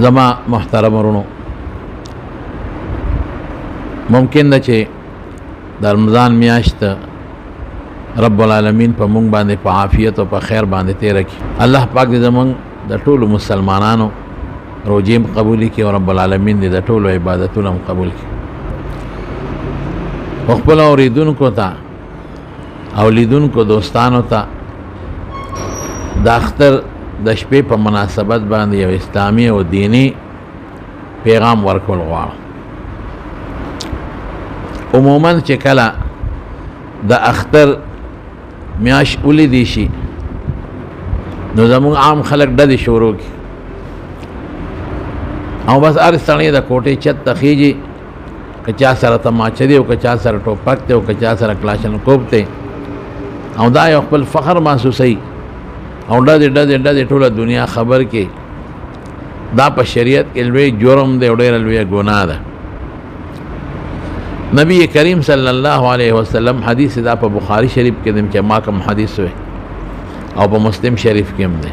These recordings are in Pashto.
زما محترم ورونو، ممکن ده چې د رمضان میاشت رب العالمین په مونږ باندې په عافیت او په خیر باندې تیر کړي. الله پاک دې زمونږ د ټولو مسلمانانو روزې قبول کړي او رب العالمین دې د ټولو عبادتونه قبول کړي. خپل اوریدونکو ته او لیدونکو دوستانو ته د اختر د شپې په مناسبت باندې یو اسلامي او دینی پیغام ورکول غواړم. عموما چې کله د اختر میاش ولیدي شي نو زموږ عام خلک ډدې شروع کړي او بس هر سړی د کوټې چت ته خیږي، که چا سره تماچه دی او که چا سره ټوپک دی او که چا سره کلاشنکوف دی، او دا یو خپل فخر محسوسوي او ډدې ټوله دنیا خبر کې. دا په شریعت کې لوی جرم دی او ډېره لویه ګناه ده. نبی کریم صلی الله علیه وسلم حدیث دا په بخاری شریف کې دی چې ما کوم حدیث وی او په مسلم شریف کې هم دی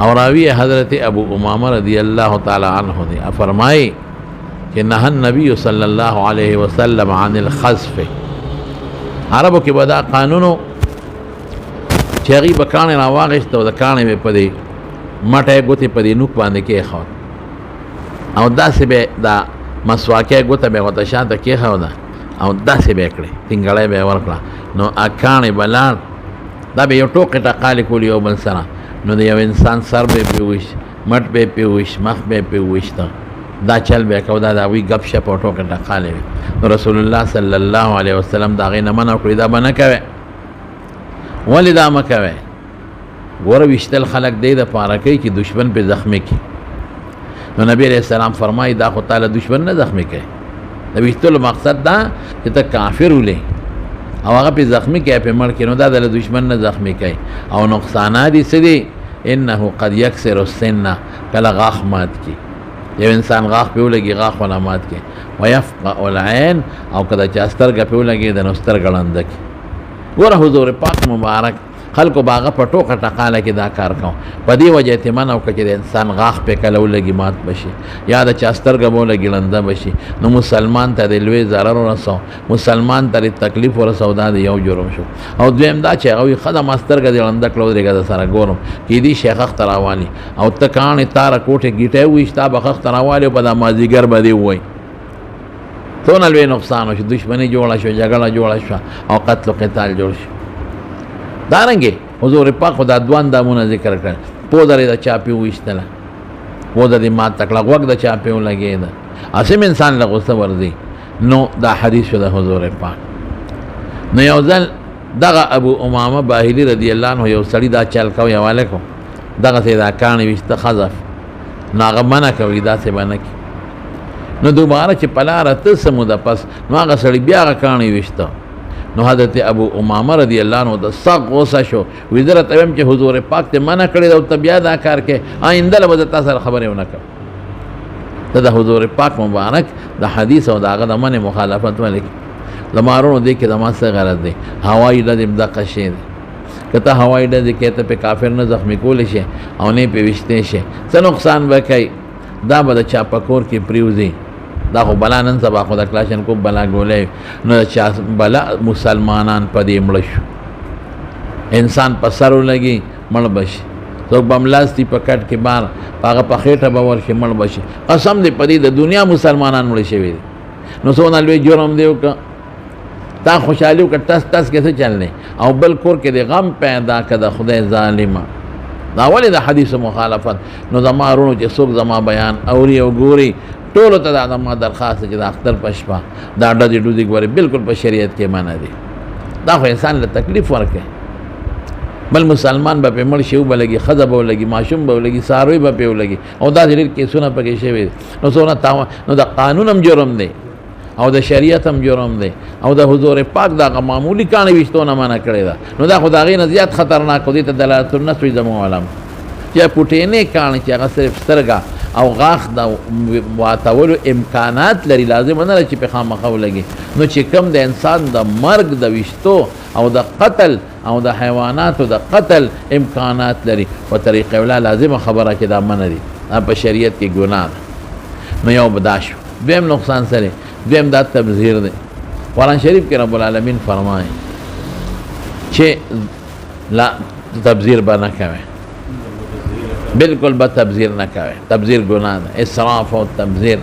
او راوی حضرت ابو امامه رضی الله تعالی عنہ دی. فرمایي کہ نهى النبی صلی الله علیه وسلم عن الخزف. عربو کې به دا قانونو چې هغوی به کاڼې راواغېسته او د کاڼې به په دې مټه یې ګوتې په دې نوک باندې کېښود او داسې به دا مسواکۍ ګوته به یې ورته شاته کېښوده او داسې به یې کړې، ټینګړی به یې ورکړه، نو کاڼې به لاړ. دا به یو ټوقې ټقالې کولې یو بل سره، نو د یو انسان سر به یې پرې وویشت، مټ به یې پرې وویشت، مخ به یې پرې وویشته. دا چل به یې کو، دا د هغوی ګپ شپ او ټوقې ټقالې وې. نو رسول الله صلی الله علیه وسلم د هغې نه منع کړي، دا به نه کوې. ولې دا مه کوئ؟ ګوره ویشتل خلک دی دپاره کوي چې دشمن پې زخمي کړي. نو نبی علیه السلام فرمایي دا خو تاله دشمن نه زخمي کوي. د ویشتلو مقصد دا چې ته کافر ولې او هغه پې زخمي کوي، پې مړ کړي، نو دا د دشمن نه زخمي کوي. او نقصانات یې څه دي؟ انه قد یکسر السن، کله غاښ مات کړي، یو انسان غاښ پې ولګي غاښ ونه مات کړي. ویفقع العین، او که د چا سترګه پې ولګېده نو سترګه ړنده کړي. ګوره حضور پاک مبارک خلکو باغه په ټوکه ټقاله کې دا کار کوم. په دې وجه یې منع وکړه چې د انسان غاښ پې کله ولګي مات بشي یا د چا سترګه به ولګي ړنده بشي، نو مسلمان ته د لوی ضرر ورسو، مسلمان ته د تکلیف ورسو. دا د یو جرم شو. او دویم دا چې هغوی ښه ده ما سترګه دې ړنده کړه ودرېږه د سره ګورم، کیدای شي خښ ته راوالي او ته کاڼې تاره کوټې ګیټۍ وویشت، تا به خښ ته راوالي او په دا مازدیګر به دې ووایي. څونه لوی نقصان وشو، دشمني جوړه شوه، جګړه جوړه شوه او قتل و قتال جوړ شو. دارنګې حضور پاک خو دا دوه اندامونه ذکر کړل. پوزه یې د چا پې وویشتله، پوزه دې ماته کړه، غوږ د چا پې ولګېده، هسې انسان له غصه ورځي. نو دا حدیث شو د حضور پاک. نو یو ځل دغه ابو امامه باهلي رضی الله عنه یو سړي دا چل کو، یو هلک و، دغسې دا کاڼې ویشته خزف، نو هغه منع کوي داسې به نه کړي. نو دوباره چې په لاره ته څه موده پس نو هغه سړي بیا هغه کاڼې ویشته. نو حضرت ابو امامه رضی الله عنه د سخت غوسه شو، وی زه راته ویم چې حضور پاک ته منع کړې ده او ته بیا دا کار کوې، آینده له به زه تا سره خبرې ونه کړم. ته د حضور پاک مبارک د حدیث او د هغه د منع مخالفت ولې کوې؟ زما وروڼو دې کې زما څه غرض دی؟ هوایي ډزې هم دغه شی دی. که ته هوایي ډزې کوې ته پې کافر نه زخمي کولی شي او نه پې ویشتی شي، څه نقصان به کوي؟ دا به د چا په کور کې پرېوځي. دا خو بلا نن سبا خو د کلاشنکوف بلا ګولۍ، نو د چا بلا مسلمانان په دې مړه شو. انسان په سر ولګي مړ به شي، څوک به ملاستي په کټ کې بار په هغه په خېټه به ورشي مړ به شي. قسم دې په دې د دنیا مسلمانان مړه شوي دي. نو څونه لوی جرم دی وکړه، تا خوشحالي وکړه، ټس ټس کې څه چل دی او بل کور کې د غم پیدا کړه د خدای ظالمه. دا ولې د حدیث مخالفت؟ نو زما وروڼو چې څوک زما بیان اوري او ګوري، ټولو ته دا زما درخواست چې د اختر په شپه دا ډزې ډوزې ګورې بالکل په شریعت کې منع دي. دا خو انسان له تکلیف ورکوي. بل مسلمان به پې مړ شي، وبه لګي، ښځه به ولګي، ماشوم به ولګي، څاروي به پې ولګي، او داسې ډېر کیسونه پکې شوي دي. نو څونه تاوان، نو د قانون هم جرم دی او د شریعت هم جرم دی او د حضور پاک دغه معمولي کاڼې ویشتونه منع کړې ده. نو دا خو د هغې نه زیات خطرناک و. دې ته دلالت النص وایي زموږ علما، چې پوټینې کاڼې چې هغه صرف سترګه او غاښ د واتولو امکانات لري، لازم نه ده چې پې خامخا ولګي. نو چې کوم د انسان د مرګ د ویشتو او د قتل او د حیواناتو د قتل امکانات لري په طریقه ولا لازمه خبره چې دا منع دي. دا په شریعت کې ګناه ده. نو یو به دا شو. دویم نقصان سره دویم دا تبذیر دی. قرآن شریف کې رب العالمین فرمایي چې لا تبذیر به نه کوئ، بالکل به تبذیر نه کوئ. تبذیر ګناه ده، اسراف او تبذیر.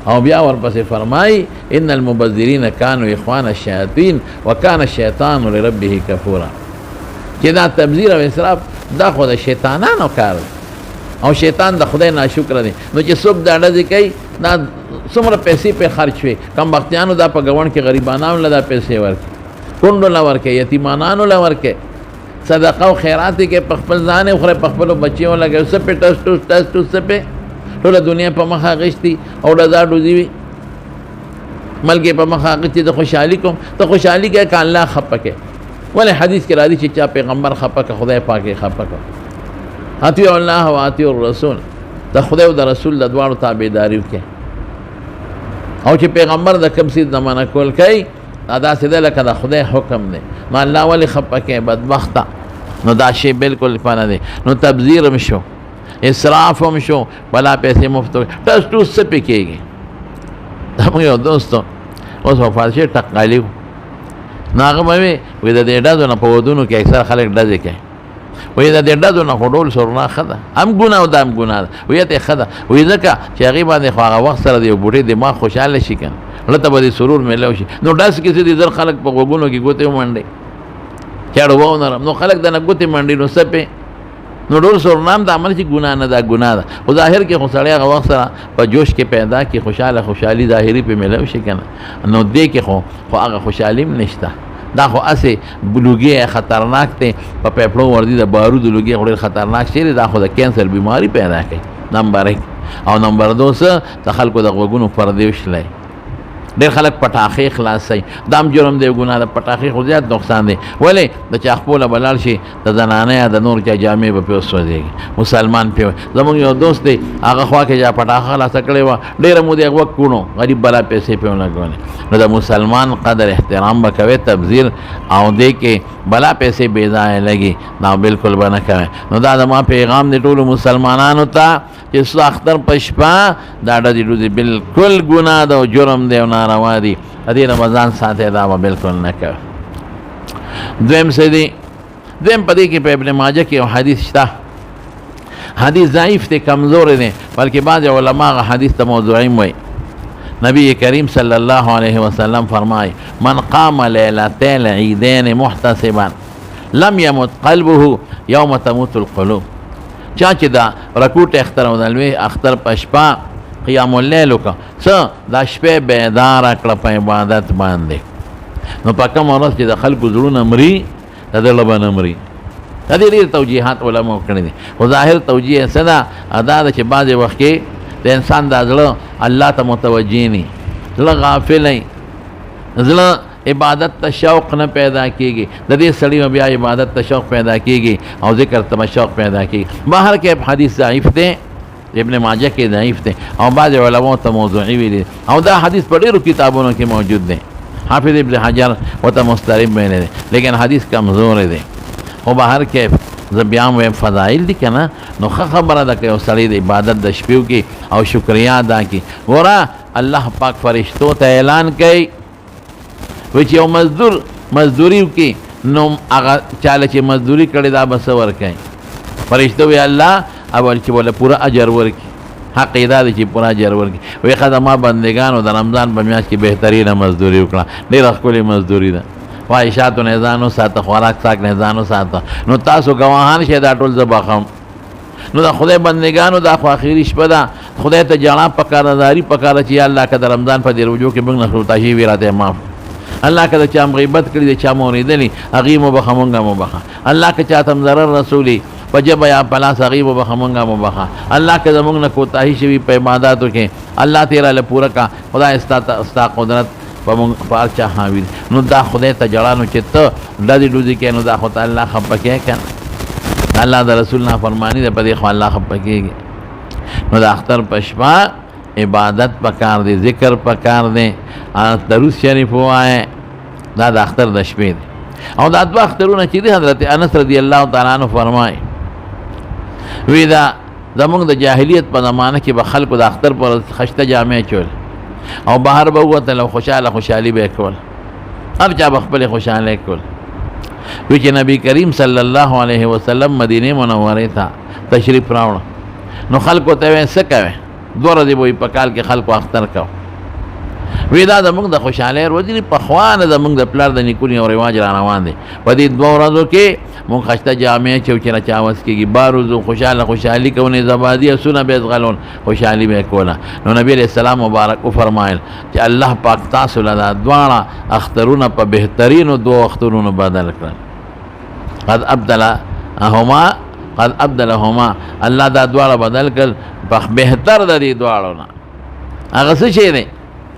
او بیا ورپسې فرمایي ان المبذرین کانوا اخوان الشیاطین وکان الشیطان لربه کفورا، چې دا تبذیر او اسراف دا خو د شیطانانو کار دی او شیطان د خدای ناشکر دی. نو چې څوک دا ډزې کوي دا څومره پیسې په خرچ وي، کم بختیانو دا په ګوند کې غریبانانو له دا پیسې ورکړي، کونډو له ورکړي، یتیمانانو له ورکړي، صدقه او خیرات کې په خپل ځان یې خورئ، په خپلو بچیو لګوي، څه پې ټس ټوس ټس ټوس څه پې ټوله دنیا په مخه اخیستي او ډزا ډوزي وي، ملګې په مخه اخیستي. د خوشحالي کوم ته خوشحالي کوې که الله خفه کوې؟ ولې حدیث کې راځي چې چا پیغمبر خفه که خدای پاک یې خفه کړه. اطیعوا الله و اطیعوا الرسول، د خدای او د رسول د دواړو تابعداري وکړئ. او چې پیغمبر د کوم څیز نه منع کول کوي دا داسې دی لکه د خدای حکم دی. نو الله ولې خفه کوې بدبخته؟ نو دا شی بالکل پانه دی. نو تبذیر هم شو، اسراف هم شو، بلا پیسې مفت ټس ټوس څه پې کېږي. دا موږ یو دوستو اوس وفات شوی ټقالي و، نو هغه به وي وایي د دې ډزو نه په ودونو کې اکثر خلک ډزې کوي، وایي د دې ډزو نه خو ډول سورنا ښه ده، هم ګناه او دا هم ګناه ده. وایي ته ښه ده، وایي ځکه چې هغې باندې خو هغه وخت سره د یو بوډۍ دماغ خوشحاله شي که نه، زړه ته به د سرور میلاو شي. نو ډز کې څه دي زر خلک په غوږونو کې ګوتې ومنډي، چاړه واونرم، نو خلک دنه ګوتې منډي، نو څه پې نو ډول سورنام د عمل چې ګناه نه ده، ګناه ده. خو ظاهر کې خو سړی هغه وخت سره په جوش کې پیدا کړي، خوشحالي ظاهري پې میلاو شي که نه، نو دې کې خو هغه خوشحالي هم نشته. دا خو اسې لوګي خطرناک دی، په پیپړو ورځي د بارودو لوګي خو ډېر خطرناک شی دی. دا خو د کینسر بیماري پیدا کوي، نمبر 1. او نمبر 2 څه د خلکو د غوږونو پردې وشلی، ډېر خلک پټاخې خلاصوي، دا هم جرم دی، ګناه ده. پټاخې خو زیات نقصان دی. ولې د چا خپله به لاړ شي د زنانه یا د نور چا جامې به پرې وسوځېږي، مسلمان پرې. زموږ یو دوست دی هغه خوا کې چا پټاخه خلاصه کړې وه، ډېره مو د هغه وخت کونو غریب بلا پیسې پرې ولګولې. نو د مسلمان قدر احترام به کوې، تبذیر او دې کې بلا پیسې بې ځایه لګي دا بالکل به نه کوې. نو دا زما پیغام دی ټولو مسلمانانو ته چې څه اختر په شپه دا ډزې ډوزې بالکل ګناه ده او جرم دی او ناروا دي. د دې رمضان ساتي دا به بالکل نه کوي. دویم څه دی؟ دویم په دې کې په ابن ماجه کې یو حدیث شته، حدیث ضعیف دی، کمزور دی، بلکې بعض علما هغه حدیث ته موضوعي وایي. نبی کریم صلی الله علیه وسلم فرمای من قام لیلتي العیدین محتسبا لم يمت قلبه یوم تموت القلوب. چا چې دا رکوټ اختر او د لوی اختر په شپه قیام اللیل وکړه، څه دا شپې بیداره کړه په عبادت باندې، نو په کومه ورځ چې د خلکو زړونه مري د زړه به نه مري. دا ډېر توجیحات علماو کړي دي، خو ظاهر توجیه څه ده؟ دا ده چې بعضې وخت کې د انسان دا زړه الله ته متوجه ني، زړه غافل وي، زړه عبادت ته شوق نه پیدا کېږي. د دې سړي بیا عبادت ته شوق پیدا کېږي او ذکر ته شوق پیدا کېږي. بهر کې حدیث ضعیف دی، ابن ماجه کې ضعیف دی او بعض علماء ته موضوعي ویلي، او دا حدیث په ډېرو کتابونو کې موجود دی. حافظ ابن حجر ورته مضطرب ویلی دی، لیکن حدیث کمزور دی. خو بهر کې زه بیا هم وایم فضایل دي که نه، نو ښه خبره ده که یو سړی د عبادت د شپې وکړي او شکریا ادا کړي. ګوره الله پاک فرشتو ته اعلان کوي وایي چې یو مزدور مزدوري وکړي، نو هغه چاله چې مزدوري کړې دا به څه ورکوي؟ فرشتو وایي الله اول چې بوله پوره اجر ورکړي، حق یې دا دی چې پوره اجر ورکړي. وایي ښه زما بندګانو د رمضان په میاشت کې بهترینه مزدوري وکړه، ډېره ښکلې مزدوري ده، خواهشاتو نه ځان وساته، خوراک څاک نه ځان وساته. نو تاسو ګواهان شئ دا ټول زه بخم. نو د خدای بندګانو دا خو اخري شپه ده، خدای ته جړا پکار ده، زاري پکار ده چې یا الله که د رمضان په دې روژو کې موږ نه خطا شوي وي راته معاف. الله که د چا غیبت کړي د چا مو اورېدلي هغې مو بخه مونږ مو بخه. الله که چاته ضرر رسولي په ژبه یا په لاس هغې مو بخه مونږ مو بخه. الله که زموږ نه کوتاهي شوي په عباداتو کې الله تې راله پوره کا. خدای ستا قدرت په هر چا حاوي دی. نو دا خدای ته جړا نو چې ته ډزې ډوزې کوې نو دا خو ته الله خفه کوې که نه؟ الله د رسول نافرماني ده، په دې خو الله خفه کېږي. نو د اختر په شپه عبادت پکار دی، ذکر پکار دی، درود شریف ووایې، دا د اختر د شپې دی. او دا دوه اخترونه چې دی حضرت انس رضی الله تعالی عنه فرمایي وی دا زمونږ د جاهلیت په زمانه کې به خلکو د اختر پر خشته جامې چول او بهر به ووتل او خوشحالي به یې کول، هر چا به خپلې خوشحالۍ کول. وی چې نبی کریم صلی الله علیه وسلم مدینه منورې ته تشریف راوړ نو خلکو ته وی څه کوې؟ 2 ورځې به په کال کې خلکو اختر کو. وی دا زمونږ د خوشحالۍ ورځې دي، پخوا نه زمونږ د پلار د نیکونو یو رواج را روان دی. په دې 2 ورځو کې مونږ خشته جامې چو چې را چاوس کېږي، باروزو خوشحالي کوو، زبادي اسونه به ځغلول، خوشحالي به یې کوله. نو نبی علیہ السلام مبارک وفرمایل چې الله پاک تاسو له دا دواړه اخترونه په بهترینو 2 اخترونو بدل کړل. قد ابدلهما الله دا دواړه بدل کړل په بهتر د دې دواړو نه. هغه څه شی دی؟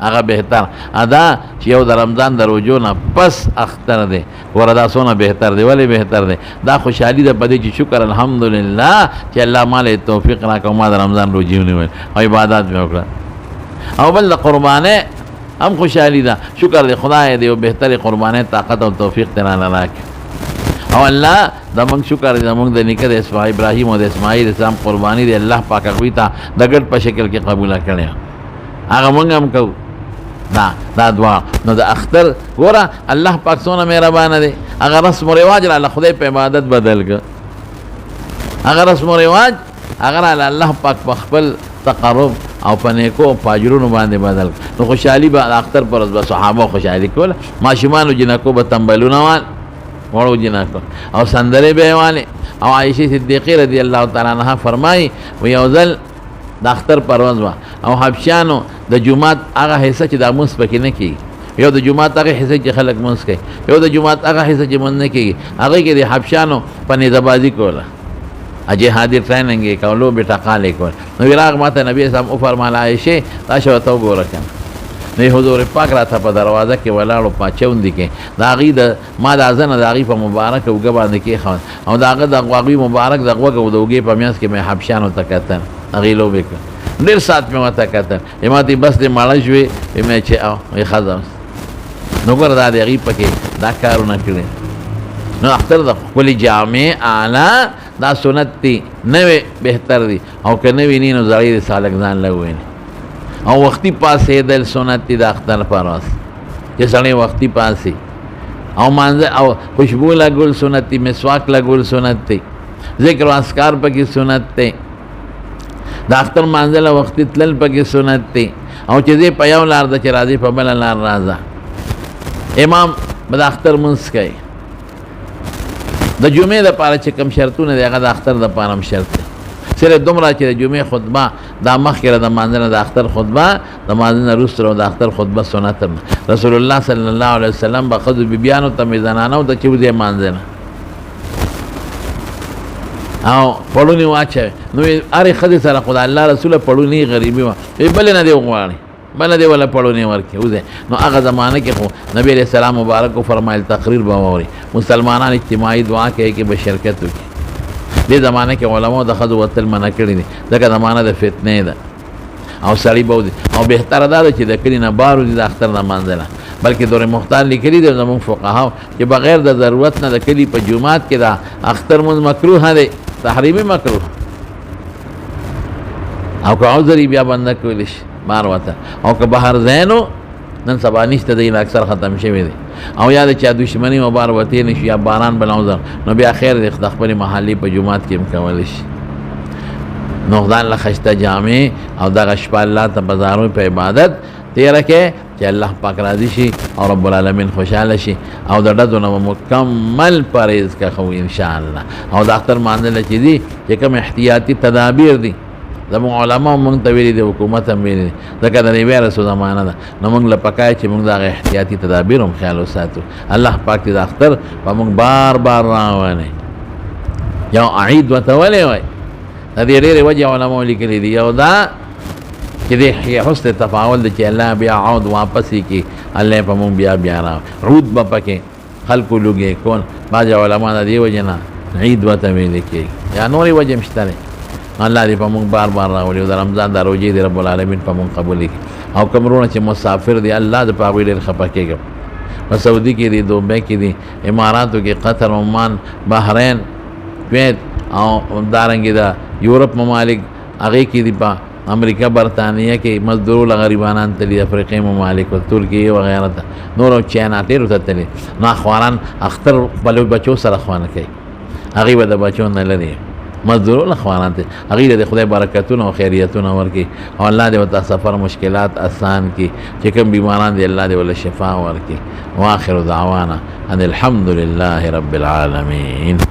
هغه بهتر ادا چې یو د رمضان د روزو نه پس اختر دی. وردا سونه بهتر دی. ولی بهتر دی؟ دا خوشحالي ده په دې چې شکر الحمدلله چې الله مال توفیق راکړ، ما د رمضان روزي ونیول او عبادت مې وکړه. او بل د قربانۍ هم خوشحالي ده، شکر دی خدای دې یو بهترې قربانۍ طاقت او توفیق ته رانه راکړي. او الله زمونږ شکر دی، زمونږ د نیکه د ابراهیم او د اسماعیل اسلام قرباني دی الله پاک هغوی ته د ګډ په شکل کې قبوله کړې، هغه مونږ هم کوو. دا دعا نو د اختر ګوره الله پاک څونه مهربانه دی. هغه رسم و رواج را خدای په عبادت بدل کړ، هغه رسم و رواج هغه را الله پاک په خپل تقرب او په نیکو او پاجرونو باندې بدل کړ. نو خوشحالي به اختر پر ورځ به صحابه خوشحالي کوله، ماشومانو جنکو به تنبلونه وال وړو جنکو او سندرې به یې والې. او عایشې صدیقې رضی الله تعالی عنها فرمایي و یو ځل د اختر پر ورځ وه او حبشیانو د جومات هغه حصه چې دا مونځ پکې نه کېږي، یو د جومات هغه حصه چې خلک مونځ کوي، یو د جومات هغه حصه چې مونځ نه کېږي، هغې کې د حبشیانو په نیزه‌بازي کوله، جهادي ټریننګ یې کول، لوبې ټقال یې کول. نو راغ ماته نبي اسلام وفرمایل عایشې راشه ورته وګوره کنه. نو حضور پاک راته په دروازه کې ولاړو پاچوندې کې د هغې د ما د اذنه د هغې په مبارکه اوږه باندې کېښود او د هغه د هغوی مبارک د غوږ او د اوږې په منځ کې مې حبشیانو ته کتل، هغې لوبې کړه. ډېر ساعت مې ورته کتل، ما ته بس دې مړه شوې مې چې ښځه نو ګوره دا د هغې پکې دا کارونه کړي. نو اختر د ښکلې جامې اعلی دا سنت دی، نوې بهتر دی، او که نوې نه نو زړې د سالک ځان له وویني. او وختي پاسېدل سنت دی د اختر پر ورځ چې سړی وختي پاسې او مانځه او خوشبو لګول سنت دی، مسواک لګول سنت دی، ذکر و اذکار پکې سنت دی، د اختر مانځله وختي تلل پکې سنت دی. او چې زه په یو لار ده چې راځي په بله لار راځه. امام به د اختر مونځ کوي. د جمعې دپاره چې کوم شرطونه دی هغه د اختر دپاره هم شرط دی. صرف دومره چې د جمعې خطبه دا مخکې د مانځه نه د اختر خطبه، د مانځه نه وروسته د اختر خطبه سنت هم رسول الله صلی الله علیه وسلم به ښځو بیبیانو ته مې زنانو ته چې وځي مانځه نه او پړونې واچوي. نو هرې ښځې سره خو د الله رسوله پړونې غریبي وه، بلې نه دې وغواړي، بله دې وله پړونې ورکړي وځي. نو هغه زمانه کې خو نبي علیه السلام مبارک وفرمایل تقریر به واوري، مسلمانان اجتماعي دعا کوي کې به شرکت وکړي. دې زمانه کې علماء د ښځو وتل منع کړي دي ځکه زمانه د فتنې ده او سړي به وځي. او بهتره دا ده چې د کلي نه بار وځي د اختر د مانځه نه، بلکې دور مختار لیکلي دي زموږ فقهاو چې بغیر د ضرورت نه د کلي په جومات کې د اختر مونځ مکروه دی، تحریمي مکروه، او که عذر بیا بنده کولی شي بار وته. او که بهر ځای نن سبا نشته دی، اکثر ختم شوی دی، او یا د چا دشمني و بار وتی نه شي یا باران بل عذر، نو بیا خیر دی د خپلې محلې په جومات کې هم کولی شي. نو ځان له خشته جامې او دغه شپه الله ته بازارو په عبادت تېره کې چې الله پاک راضي شي او رب العالمین خوشحاله شي. او د ډزو نه مکمل پرهیز کوو انشاءالله. او د اختر مانځله چې دي چې کوم احتیاطي تدابیر دي زموږ علماء مونږ ته ویلي دي، حکومت هم ویلي دي، ځکه د نبي رسول زمانه ده. نو مونږ له پکار چې مونږ د هغه احتیاطي تدابیر هم خیال وساتو. الله پاک دې د اختر په مونږ بار بار راولي. یو عید ورته ولې وایي؟ د دې ډېرې وجې علماء لیکلي دي. یو دا چې د حسن تفاعل دی چې الله بیا عود واپس یې کړي، الله په مونږ بیا را عود به پکې خلکو لوګې کول. بعضې علما د دې وجې نه عید ورته ویلې کېږي، یا نورې وجې هم شته دی. الله دې په مونږ بار بار راولي او د رمضان د روژې دې رب العالمین په مونږ قبول کړي. او کوم وروڼه چې مسافر دي الله د په هغوی ډېر خفه کېږم. په سعودي کې دي، دوبۍ کې دي، اماراتو کې، قطر، عمان، بحرین، کویت او دارنګې د یورپ ممالک هغې کې دي په امریکا برطانیه کې مزدورو له غریبانان تلي افریقي ممالک و ترکیې وغیره ته نور او چاینا ډېرو ته تلي نو خواران اختر خپلو بچو سره خوانه کوي هغې به د بچو نه لري مزدورو له خواران ته هغې له د خدای برکتونه او خیریتونه ورکړي او الله دې ورته سفر مشکلات آسان کړي چې کوم بیماران دي الله دې ورله شفا ورکړي واخر دعوانا ان الحمد لله رب العالمین